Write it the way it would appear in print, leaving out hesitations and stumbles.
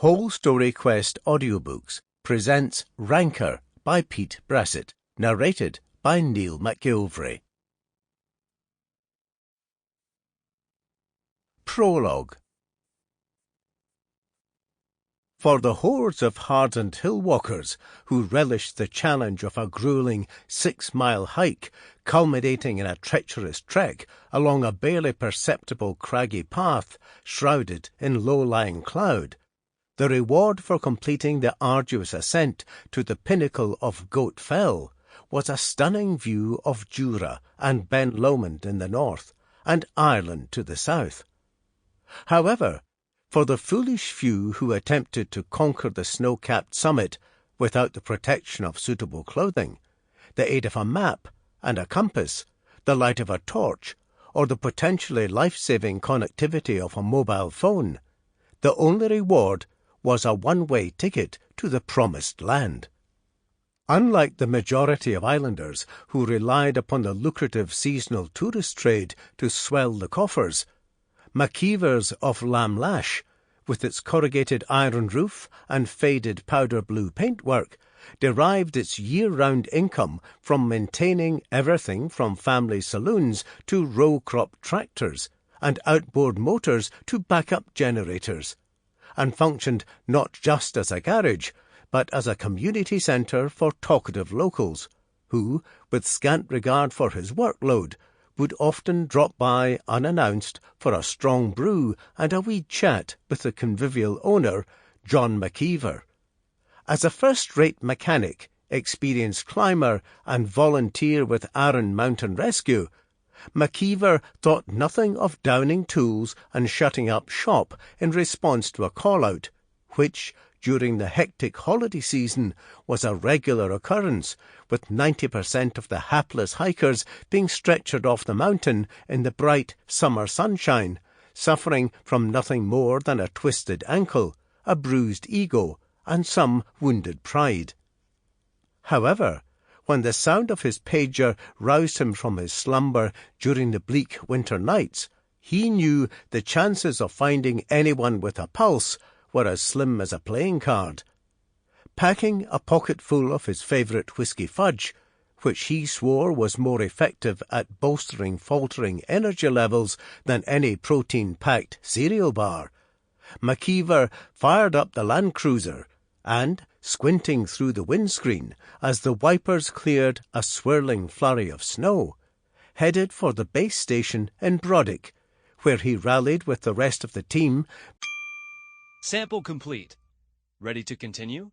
Whole Story Quest Audiobooks presents Rancour by Pete Brassett, narrated by Neil Macgillivray. Prologue. For the hordes of hardened hill walkers who relished the challenge of a grueling 6-mile hike culminating in a treacherous trek along a barely perceptible craggy path shrouded in low-lying cloud, the reward for completing the arduous ascent to the pinnacle of Goat Fell was a stunning view of Jura and Ben Lomond in the north, and Ireland to the south. However, for the foolish few who attempted to conquer the snow-capped summit without the protection of suitable clothing, the aid of a map and a compass, the light of a torch, or the potentially life-saving connectivity of a mobile phone, the only reward was a one-way ticket to the promised land. Unlike the majority of islanders who relied upon the lucrative seasonal tourist trade to swell the coffers, Macgillivray's of Lamlash, with its corrugated iron roof and faded powder-blue paintwork, derived its year-round income from maintaining everything from family saloons to row-crop tractors and outboard motors to backup generators, and functioned not just as a garage, but as a community centre for talkative locals, who, with scant regard for his workload, would often drop by unannounced for a strong brew and a wee chat with the convivial owner, John Macgillivray. As a first-rate mechanic, experienced climber, and volunteer with Arran Mountain Rescue, Macgillivray thought nothing of downing tools and shutting up shop in response to a call-out, which, during the hectic holiday season, was a regular occurrence, with 90% of the hapless hikers being stretchered off the mountain in the bright summer sunshine, suffering from nothing more than a twisted ankle, a bruised ego, and some wounded pride. However, when the sound of his pager roused him from his slumber during the bleak winter nights, he knew the chances of finding anyone with a pulse were as slim as a playing card. Packing a pocketful of his favourite whisky fudge, which he swore was more effective at bolstering faltering energy levels than any protein-packed cereal bar, Macgillivray fired up the Land Cruiser and, squinting through the windscreen as the wipers cleared a swirling flurry of snow, headed for the base station in Brodick, where he rallied with the rest of the team. Sample complete. Ready to continue?